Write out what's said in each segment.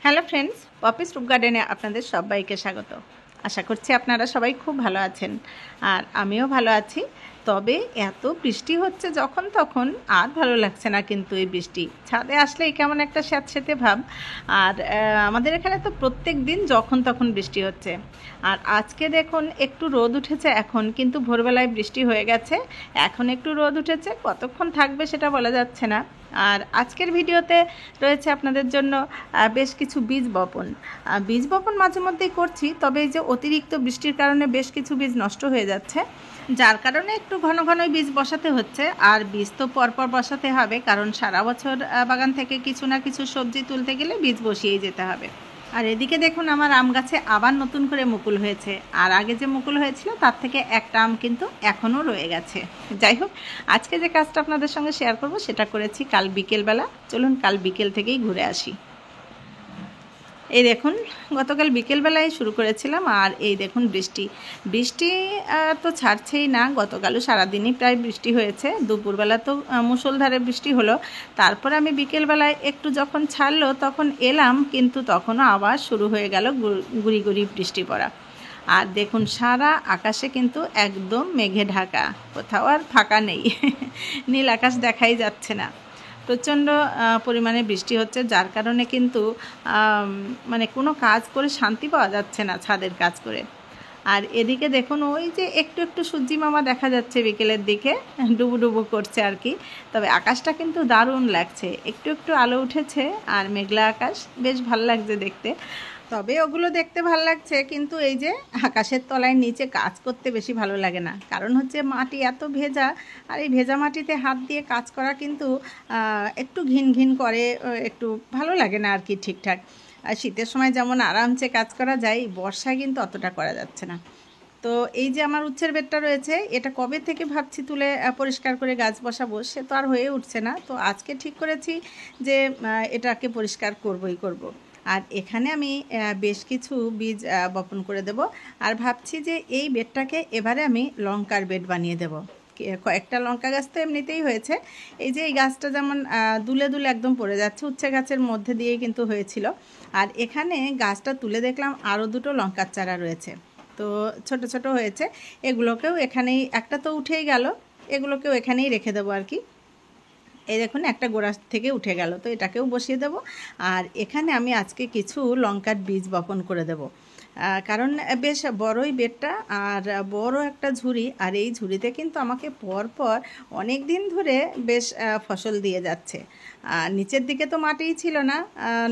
Hello friends, Poppy's রুপ গার্ডেনে আপনাদের সবাইকে স্বাগত। আশা করছি আপনারা সবাই খুব ভালো আছেন, আর আমিও ভালো আছি। তবে এত বৃষ্টি হচ্ছে যখন তখন, আর ভালো লাগছে না। কিন্তু এই বৃষ্টি ছাদে আসলেই কেমন একটা স্যাঁতসেঁতে ভাব। আর আমাদের এখানে তো প্রত্যেক দিন যখন তখন বৃষ্টি হচ্ছে। আর আজকে দেখুন একটু রোদ উঠেছে এখন, কিন্তু ভোরবেলায় বৃষ্টি হয়ে গেছে। এখন একটু রোদ উঠেছে, কতক্ষণ থাকবে সেটা বলা যাচ্ছে না। আর আজকের ভিডিওতে রয়েছে আপনাদের জন্য বেশ কিছু বীজ বপন মাঝে মধ্যেই করছি, তবে এই যে অতিরিক্ত বৃষ্টির কারণে বেশ কিছু বীজ নষ্ট হয়ে যাচ্ছে, যার কারণে একটু ঘন ঘনই বীজ বসাতে হচ্ছে। আর বীজ তো পরপর বসাতে হবে, কারণ সারা বছর বাগান থেকে কিছু না কিছু সবজি তুলতে গেলে বীজ বসিয়েই যেতে হবে। আর এদিকে দেখুন আমার আম গাছে আবার নতুন করে মুকুল হয়েছে। আর আগে যে মুকুল হয়েছিল তার থেকে একটা আম কিন্তু এখনও রয়ে গেছে। যাই হোক, আজকে যে কাজটা আপনাদের সঙ্গে শেয়ার করব সেটা করেছি কাল বিকেলবেলা। চলুন কাল বিকেল থেকেই ঘুরে আসি। এই দেখুন, গতকাল বিকেলবেলায় শুরু করেছিলাম, আর এই দেখুন বৃষ্টি তো ছাড়ছেই না। গতকালও সারাদিনই প্রায় বৃষ্টি হয়েছে, দুপুরবেলা তো মুষলধারে বৃষ্টি হলো। তারপর আমি বিকেলবেলায় একটু যখন ছাড়লো তখন এলাম, কিন্তু তখনও আবার শুরু হয়ে গেল গুড়ি গুড়ি বৃষ্টি পড়া। আর দেখুন সারা আকাশে কিন্তু একদম মেঘে ঢাকা, কোথাও আর ফাঁকা নেই। নীল আকাশ দেখাই যাচ্ছে না। প্রচণ্ড পরিমাণে বৃষ্টি হচ্ছে, যার কারণে কিন্তু মানে কোনো কাজ করে শান্তি পাওয়া যাচ্ছে না ছাদের কাজ করে। আর এদিকে দেখুন ওই যে একটু একটু সূর্যি মামা দেখা যাচ্ছে বিকেলের দিকে, ডুবু করছে আর কি। তবে আকাশটা কিন্তু দারুণ লাগছে, একটু একটু আলো উঠেছে আর মেঘলা আকাশ, বেশ ভালো লাগছে দেখতে। তবে ওগুলো দেখতে ভালো লাগছে, কিন্তু এই যে আকাশের তলায় নিচে কাজ করতে বেশি ভালো লাগে না। কারণ হচ্ছে মাটি এত ভেজা, আর এই ভেজা মাটিতে হাত দিয়ে কাজ করা কিন্তু একটু ঘিন ঘিন করে, একটু ভালো লাগে না আর কি ঠিকঠাক। আর শীতের সময় যেমন আরামসে কাজ করা যায়, বর্ষায় কিন্তু অতটা করা যাচ্ছে না। তো এই যে আমার উচ্ছের বেডটা রয়েছে, এটা কবে থেকে ভাবছি তুলে পরিষ্কার করে গাছ বসাবো, সে তো আর হয়ে উঠছে না। তো আজকে ঠিক করেছি যে এটাকে পরিষ্কার করবই করব। আর এখানে আমি বেশ কিছু বীজ বপন করে দেব। আর ভাবছি যে এই বেডটাকে এবারে আমি লঙ্কার বেড বানিয়ে দেব। কয়েকটা লঙ্কা গাছ তো এমনিতেই হয়েছে। এই যে এই গাছটা যেমন দুলে দুলে একদম পড়ে যাচ্ছে, উচ্ছে গাছের মধ্যে দিয়েই কিন্তু হয়েছিল। আর এখানে গাছটা তুলে দেখলাম আরও দুটো লঙ্কার চারা রয়েছে, তো ছোট ছোট হয়েছে। এগুলোকেও এখানেই, একটা তো উঠেই গেল, এগুলোকেও এখানেই রেখে দেবো আর কি। এই দেখুন একটা গোড়া থেকে উঠে গেল, তো এটাকেও বসিয়ে দেব। আর এখানে আমি আজকে কিছু লঙ্কার বীজ বপন করে দেব, কারণ বেশ বড়ই বেডটা, আর বড় একটা ঝুড়ি। আর এই ঝুড়িতে কিন্তু আমাকে পরপর অনেক দিন ধরে বেশ ফসল দিয়ে যাচ্ছে। নিচের দিকে তো মাটিই ছিল না,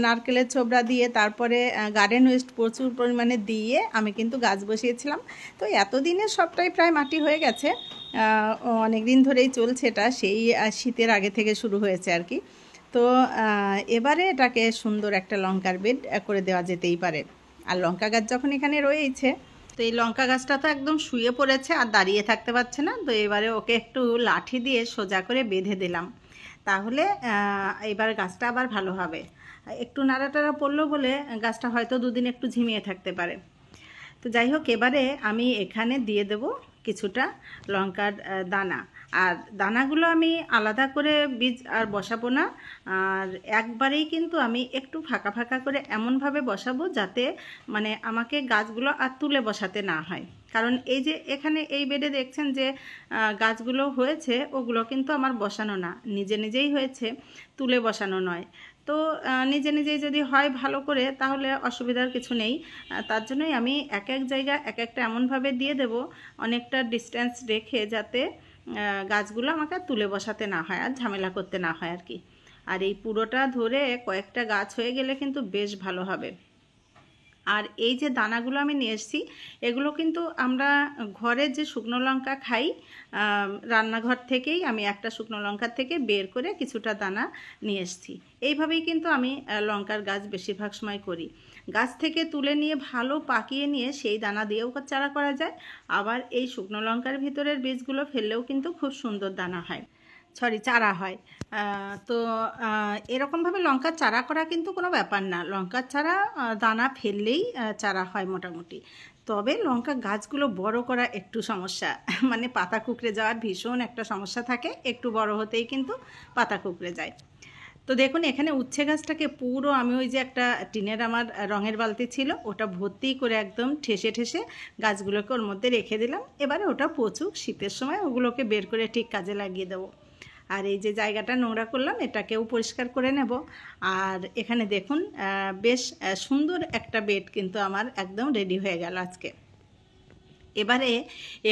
নারকেলের ছোবড়া দিয়ে, তারপরে গার্ডেন ওয়েস্ট প্রচুর পরিমাণে দিয়ে আমি কিন্তু গাছ বসিয়েছিলাম। তো এতদিনে সবটাই প্রায় মাটি হয়ে গেছে। অনেক দিন ধরেই চলছে এটা, সেই শীতের আগে থেকে শুরু হয়েছে আর কি। তো এবারে এটাকে সুন্দর একটা লঙ্কার বেড করে দেওয়া যেতেই পারে। আর লঙ্কা গাছ যখন এখানে রয়েছে, তো এই লঙ্কা গাছটা তো একদম শুয়ে পড়েছে আর দাঁড়িয়ে থাকতে পারছে না। তো এবারে ওকে একটু লাঠি দিয়ে সোজা করে বেঁধে দিলাম, তাহলে এবার গাছটা আবার ভালো হবে। একটু নাড়াটাড়া পড়লো বলে গাছটা হয়তো দুদিন একটু ঝিমিয়ে থাকতে পারে। তো যাই হোক, এবারে আমি এখানে দিয়ে দেব কিছুটা লঙ্কার দানা। আর দানাগুলো আমি আলাদা করে বীজ আর বসাবো না, আর একবারেই কিন্তু আমি একটু ফাঁকা ফাঁকা করে এমনভাবে বসাবো যাতে মানে আমাকে গাছগুলো আর তুলে বসাতে না হয়। কারণ এই যে এখানে এই বেডে দেখছেন যে গাছগুলো হয়েছে, ওগুলো কিন্তু আমার বসানো না, নিজে নিজেই হয়েছে, তুলে বসানো নয়। তো নিজে নিজেই যদি হয় ভালো করে, তাহলে অসুবিধার কিছু নেই। তার জন্যই আমি এক এক জায়গা এক একটা এমনভাবে দিয়ে দেব, অনেকটা ডিস্টেন্স রেখে, যাতে গাছগুলো আমাকে তুলে বসাতে না হয় আর ঝামেলা করতে না হয় আর কি। আর এই পুরোটা ধরে কয়েকটা গাছ হয়ে গেলে কিন্তু বেশ ভালো হবে। আর এই যে দানাগুলো আমি নিয়ে এসেছি, এগুলো কিন্তু আমরা ঘরে যে শুকনো লঙ্কা খাই, রান্নাঘর থেকেই আমি একটা শুকনো লঙ্কার থেকে বের করে কিছুটা দানা নিয়ে এসেছি। এইভাবেই কিন্তু আমি লঙ্কার গাছ বেশিরভাগ সময় করি। গাছ থেকে তুলে নিয়ে ভালো পাকিয়ে নিয়ে সেই দানা দিয়েও চারা করা যায়। আবার এই শুকনো লঙ্কার ভিতরের বীজগুলো ফেললেও কিন্তু খুব সুন্দর দানা হয়, চারা হয়। তো এরকমভাবে লঙ্কার চারা করা কিন্তু কোনো ব্যাপার না, লঙ্কার চারা দানা ফেললেই চারা হয় মোটামুটি। তবে লঙ্কা গাছগুলো বড় করা একটু সমস্যা, মানে পাতা কুঁকড়ে যাওয়ার ভীষণ একটা সমস্যা থাকে, একটু বড় হতেই কিন্তু পাতা কুঁকড়ে যায়। তো দেখুন এখানে উচ্ছে গাছটাকে পুরো আমি ওই যে একটা টিনের আমার রঙের বালতি ছিল ওটা ভর্তি করে একদম ঠেসে ঠেসে গাছগুলোকে ওর মধ্যে রেখে দিলাম। এবারে ওটা পচুক, শীতের সময় ওগুলোকে বের করে ঠিক কাজে লাগিয়ে দেবো। আর এই যে জায়গাটা নোংরা করলাম এটাকেও পরিষ্কার করে নেব। আর এখানে দেখুন বেশ সুন্দর একটা বেড কিন্তু আমার একদম রেডি হয়ে গেল আজকে। এবারে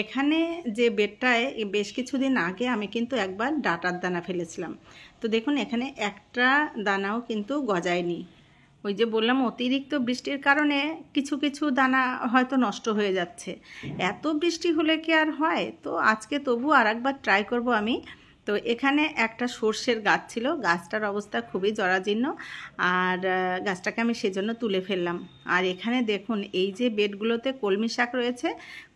এখানে যে বেডটায় বেশ কিছুদিন আগে আমি কিন্তু একবার ডাটার দানা ফেলেছিলাম। তো দেখুন এখানে একটা দানাও কিন্তু গজায়নি। ওই যে বললাম অতিরিক্ত বৃষ্টির কারণে কিছু কিছু দানা হয়তো নষ্ট হয়ে যাচ্ছে। এত বৃষ্টি হলে কি আর হয়? তো আজকে তবু আর একবার ট্রাই করব আমি। তো এখানে একটা সর্ষের গাছ ছিল, গাছটার অবস্থা খুবই জরাজীর্ণ, আর গাছটাকে আমি সেজন্য তুলে ফেললাম। আর এখানে দেখুন এই যে বেডগুলোতে কলমি শাক রয়েছে,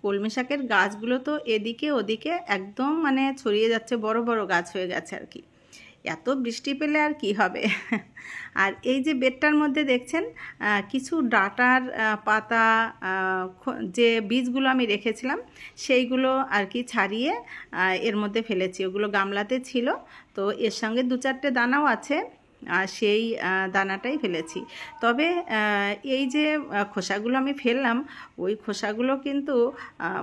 কলমি শাকের গাছগুলো তো এদিকে ওদিকে একদম মানে ছড়িয়ে যাচ্ছে, বড় বড় গাছ হয়ে গেছে আর কি। এত বৃষ্টি পেলে আর কি হবে। আর এই যে বেডটার মধ্যে দেখছেন কিছু ডাঁটার পাতা, যে বীজগুলো আমি রেখেছিলাম সেইগুলো আর কি ছাড়িয়ে এর মধ্যে ফেলেছি। ওগুলো গামলাতে ছিল, তো এর সঙ্গে 2-4টে দানাও আছে, সেই দানাটাই ফেলেছি। তবে এই যে খোসাগুলো আমি ফেললাম ওই খোসাগুলো কিন্তু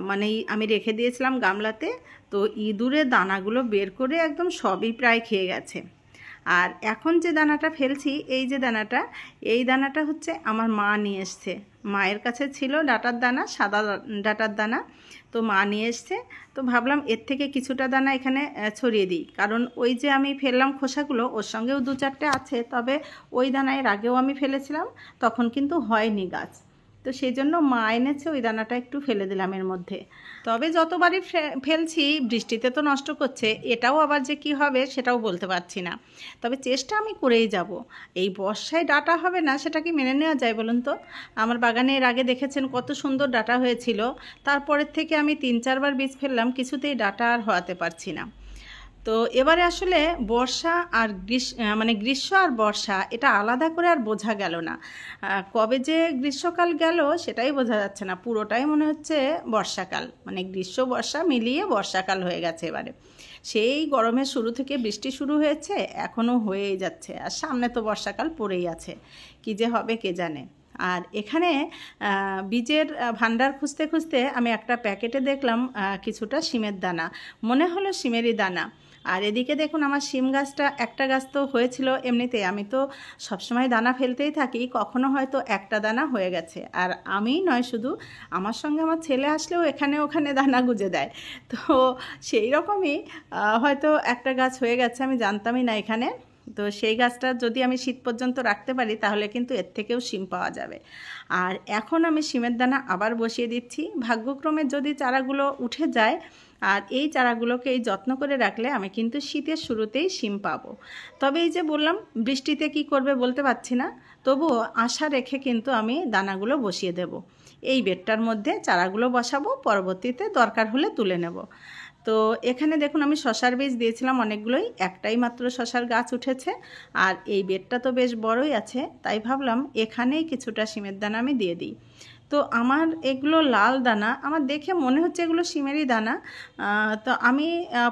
মানে আমি রেখে দিয়েছিলাম গামলাতে, তো ইঁদুরে দানাগুলো বের করে একদম সবই প্রায় খেয়ে গেছে। আর এখন যে দানাটা ফেলছি এই যে দানাটা, এই দানাটা হচ্ছে আমার মা নিয়ে এসছে। মায়ের কাছে ছিল ডাটার দানা, সাদা ডাটার দানা, তো মা নিয়ে এসছে। তো ভাবলাম এর থেকে কিছুটা দানা এখানে ছড়িয়ে দিই, কারণ ওই যে আমি ফেললাম খোসাগুলো ওর সঙ্গেও 2-4টে আছে, তবে ওই দানা এর আগেও আমি ফেলেছিলাম, তখন কিন্তু হয়নি গাছ। তো সেই জন্য মা এনেছে, ওই দানাটা একটু ফেলে দিলাম এর মধ্যে। তবে যতবারই ফেলছি বৃষ্টিতে তো নষ্ট করছে, এটাও আবার যে কি হবে সেটাও বলতে পারছি না। তবে চেষ্টা আমি করেই যাব। এই বর্ষায় ডাঁটা হবে না সেটা কি মেনে নেওয়া যায় বলুন তো? আমার বাগানে এর আগে দেখেছেন কত সুন্দর ডাঁটা হয়েছিল, তারপরের থেকে আমি 3-4বার বীজ ফেললাম, কিছুতেই ডাঁটা আর হওয়াতে পারছি না। তো এবারে আসলে বর্ষা আর গ্রীষ্ম আর বর্ষা এটা আলাদা করে আর বোঝা গেল না। কবে যে গ্রীষ্মকাল গেল সেটাই বোঝা যাচ্ছে না, পুরোটাই মনে হচ্ছে বর্ষাকাল, মানে গ্রীষ্ম বর্ষা মিলিয়ে বর্ষাকাল হয়ে গেছে এবারে। সেই গরমের শুরু থেকে বৃষ্টি শুরু হয়েছে, এখনও হয়েই যাচ্ছে, আর সামনে তো বর্ষাকাল পড়েই আছে, কী যে হবে কে জানে। আর এখানে বীজের ভান্ডার খুঁজতে খুঁজতে আমি একটা প্যাকেটে দেখলাম কিছুটা শিমের দানা, মনে হলো শিমেরই দানা। আর এদিকে দেখুন আমার শিম গাছটা, একটা গাছ তো হয়েছিল এমনিতে, আমি তো সবসময় দানা ফেলতেই থাকি, কখনো হয়তো একটা দানা হয়ে গেছে। আর আমিই নয় শুধু, আমার সঙ্গে আমার ছেলে আসলেও এখানে ওখানে দানা গুঁজে দেয়। তো সেই রকমই হয়তো একটা গাছ হয়ে গেছে, আমি জানতামই না এখানে। তো সেই গাছটা যদি আমি শীত পর্যন্ত রাখতে পারি তাহলে কিন্তু এর থেকেও শিম পাওয়া যাবে। আর এখন আমি শিমের দানা আবার বসিয়ে দিচ্ছি, ভাগ্যক্রমে যদি চারাগুলো উঠে যায়, আর এই চারাগুলোকে এই যত্ন করে রাখলে আমি কিন্তু শীতের শুরুতেই শিম পাবো। তবে এই যে বললাম বৃষ্টিতে কি করবে বলতে পারছি না, তবুও আশা রেখে কিন্তু আমি দানাগুলো বসিয়ে দেব। এই বেডটার মধ্যে চারাগুলো বসাবো, পরবর্তীতে দরকার হলে তুলে নেব। তো এখানে দেখুন আমি শশার বীজ দিয়েছিলাম অনেকগুলোই, একটাই মাত্র শশার গাছ উঠেছে, আর এই বেডটা তো বেশ বড়ই আছে, তাই ভাবলাম এখানেই কিছুটা শিমের দানা আমি দিয়ে দিই। তো আমার এগুলো লাল দানা, আমার দেখে মনে হচ্ছে এগুলো শিমেরই দানা, তো আমি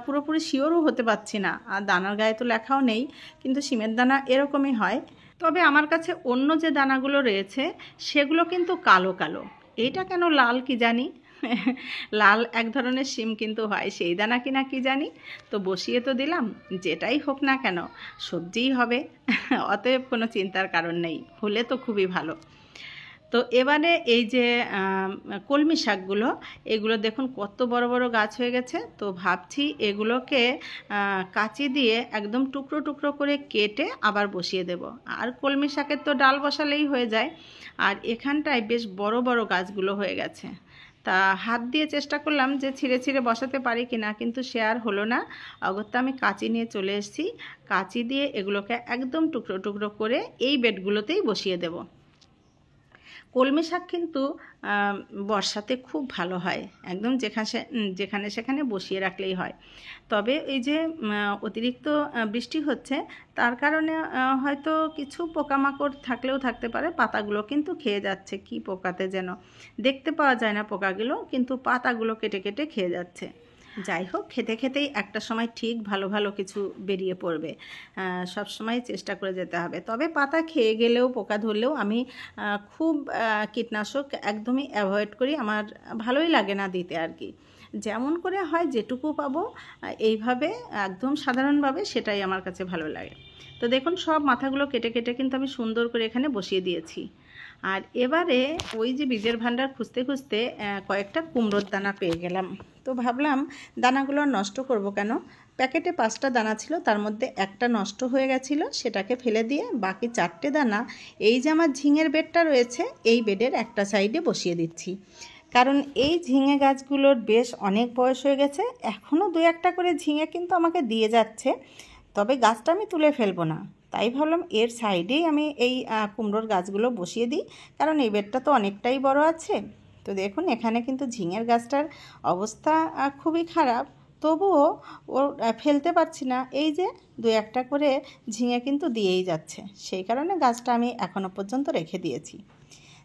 পুরোপুরি শিওরও হতে পারছি না, আর দানার গায়ে তো লেখাও নেই, কিন্তু শিমের দানা এরকমই হয়। তবে আমার কাছে অন্য যে দানাগুলো রয়েছে সেগুলো কিন্তু কালো কালো, এইটা কেন লাল কি জানি। লাল এক ধরনের শিম কিন্তু হয়, সেই দানা কিনা কি জানি। তো বসিয়ে তো দিলাম, যেটাই হোক না কেন সবজিই হবে, অতএব কোনো চিন্তার কারণ নেই, হলে তো খুবই ভালো। তো এবারে এই যে কলমি শাকগুলো, এগুলো দেখুন কত বড় বড় গাছ হয়ে গেছে। তো ভাবছি এগুলোকে কাঁচি দিয়ে একদম টুকরো টুকরো করে কেটে আবার বসিয়ে দেব। আর কলমি শাকের তো ডাল বসালেই হয়ে যায়, আর এখানটায় বেশ বড় বড় গাছগুলো হয়ে গেছে। তা হাত দিয়ে চেষ্টা করলাম যে ছিঁড়ে ছিঁড়ে বসাতে পারি কিনা, কিন্তু সে আর হলো না। অগত্যা আমি কাঁচি নিয়ে চলে এসেছি, কাঁচি দিয়ে এগুলোকে একদম টুকরো টুকরো করে এই বেডগুলোতেই বসিয়ে দেব। কলমি শাক কিন্তু বর্ষাতে খুব ভালো হয়, একদম যেখানে সেখানে বসিয়ে রাখলেই হয়। তবে এই যে অতিরিক্ত বৃষ্টি হচ্ছে তার কারণে হয়তো কিছু পোকামাকড় থাকলেও থাকতে পারে, পাতাগুলো কিন্তু খেয়ে যাচ্ছে, কি পোকাতে যেন দেখতে পাওয়া যায় না পোকাগুলো, কিন্তু পাতাগুলো কেটে কেটে খেয়ে যাচ্ছে। যাই হোক, খেতে খেতেই একটা সময় ঠিক ভালো ভালো কিছু বেরিয়ে পড়বে। সব সময় চেষ্টা করে যেতে হবে। তবে পাতা খেয়ে গেলেও পোকা ধরলেও আমি খুব কীটনাশক একদমই অ্যাভয়েড করি। আমার ভালোই লাগে না দিতে আর কি। যেমন করে হয় যেটুকু পাবো এইভাবে একদম সাধারণভাবে সেটাই আমার কাছে ভালো লাগে। তো দেখুন সব মাথাগুলো কেটে কেটে কিন্তু আমি সুন্দর করে এখানে বসিয়ে দিয়েছি। আর এবারে ওই যে বীজের ভাণ্ডার খুঁজতে খুঁজতে কয়েকটা কুমড়োর দানা পেয়ে গেলাম। তো ভাবলাম দানাগুলো নষ্ট করব কেন। প্যাকেটে 5টা দানা ছিল, তার মধ্যে একটা নষ্ট হয়ে গেছিলো, সেটাকে ফেলে দিয়ে বাকি 4টে দানা এই যে আমার ঝিঙের বেডটা রয়েছে এই বেডের একটা সাইডে বসিয়ে দিচ্ছি। কারণ এই ঝিঙে গাছগুলোর বেশ অনেক বয়স হয়ে গেছে, এখনও 2-1টা করে ঝিঙে কিন্তু আমাকে দিয়ে যাচ্ছে, তবে গাছটা আমি তুলে ফেলবো না। তাই ভাবলাম এর সাইডেই আমি এই কুমড়োর গাছগুলো বসিয়ে দিই, কারণ এই বেডটা তো অনেকটাই বড় আছে। তো দেখুন এখানে কিন্তু ঝিঙের গাছটার অবস্থা খুবই খারাপ, তবুও ওর ফেলতে পারছি না। এই যে 2-1টা করে ঝিঙে কিন্তু দিয়েই যাচ্ছে, সেই কারণে গাছটা আমি এখনও পর্যন্ত রেখে দিয়েছি।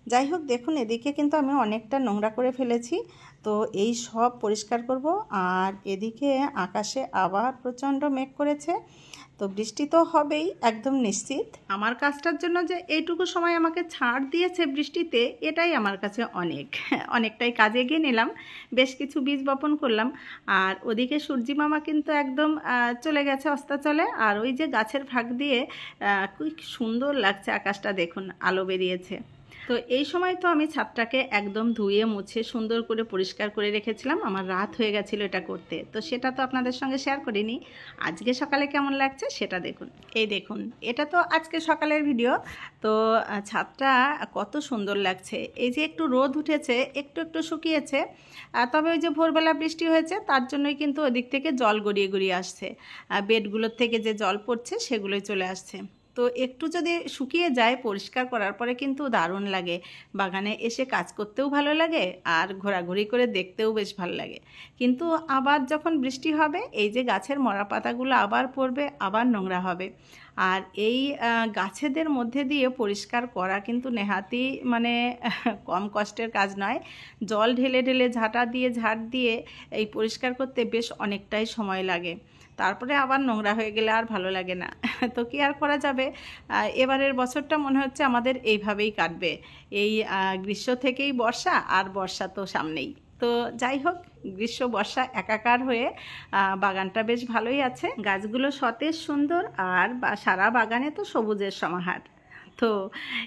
যাই হোক, দেখুন এদিকে কিন্তু আমি অনেকটা নোংরা করে ফেলেছি, তো এই সব পরিষ্কার করব। আর এদিকে আকাশে আবার প্রচণ্ড মেঘ করেছে, তো বৃষ্টি তো হবেই একদম নিশ্চিত। আমার কাজটার জন্য যে এইটুকু সময় আমাকে ছাড় দিয়েছে বৃষ্টিতে, এটাই আমার কাছে অনেকটাই কাজে এগিয়ে নিলাম। বেশ কিছু বীজ বপন করলাম। আর ওদিকে সূর্যি মামা কিন্তু একদম চলে গেছে অস্তাচলে। আর ওই যে গাছের ফাঁক দিয়ে কি সুন্দর লাগছে আকাশটা, দেখুন আলো বেরিয়েছে। তো এই সময় তো আমি ছাদটাকে একদম ধুয়ে মুছে সুন্দর করে পরিষ্কার করে রেখেছিলাম। আমার রাত হয়ে গেছিলো এটা করতে, তো সেটা তো আপনাদের সঙ্গে শেয়ার করিনি। আজকে সকালে কেমন লাগছে সেটা দেখুন। এই দেখুন, এটা তো আজকে সকালের ভিডিও। তো ছাদটা কত সুন্দর লাগছে। এই যে একটু রোদ উঠেছে, একটু একটু শুকিয়েছে, তবে ওই যে ভোরবেলা বৃষ্টি হয়েছে তার জন্যই কিন্তু ওদিক থেকে জল গড়িয়ে গড়িয়ে আসছে। বেডগুলোর থেকে যে জল পড়ছে সেগুলোই চলে আসছে। তো একটু যদি শুকিয়ে যায় পরিষ্কার করার পরে কিন্তু দারুণ লাগে। বাগানে এসে কাজ করতেও ভালো লাগে আর ঘোরাঘুরি করে দেখতেও বেশ ভালো লাগে। কিন্তু আবার যখন বৃষ্টি হবে এই যে গাছের মরা পাতাগুলো আবার পড়বে, আবার নোংরা হবে। আর এই গাছেদের মধ্যে দিয়ে পরিষ্কার করা কিন্তু নেহাতি মানে কম কষ্টের কাজ নয়। জল ঢেলে ঢেলে ঝাঁটা দিয়ে ঝাড় দিয়ে এই পরিষ্কার করতে বেশ অনেকটাই সময় লাগে। তারপরে আবার নোংরা হয়ে গেলে আর ভালো লাগে না। তো কি আর করা যাবে, এবারের বছরটা মনে হচ্ছে আমাদের এইভাবেই কাটবে। এই গ্রীষ্ম থেকেই বর্ষা, আর বর্ষা তো সামনেই। তো যাই হোক, গ্রীষ্ম বর্ষা একাকার হয়ে বাগানটা বেশ ভালোই আছে। গাছগুলো সতেজ সুন্দর, আর সারা বাগানে তো সবুজের সমাহার। তো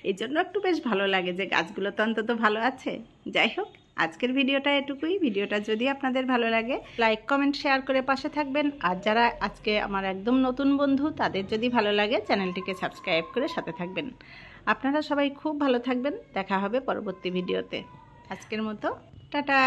এই জন্য একটু বেশ ভালো লাগে যে গাছগুলো তো অন্তত ভালো আছে। যাই হোক, আজকের ভিডিওটা এটুকুই। ভিডিওটা যদি আপনাদের ভালো লাগে লাইক কমেন্ট শেয়ার করে পাশে থাকবেন। আর যারা আজকে আমার একদম নতুন বন্ধু তাদের যদি ভালো লাগে চ্যানেলটিকে সাবস্ক্রাইব করে সাথে থাকবেন। আপনারা সবাই খুব ভালো থাকবেন। দেখা হবে পরবর্তী ভিডিওতে। আজকের মতো টাটা।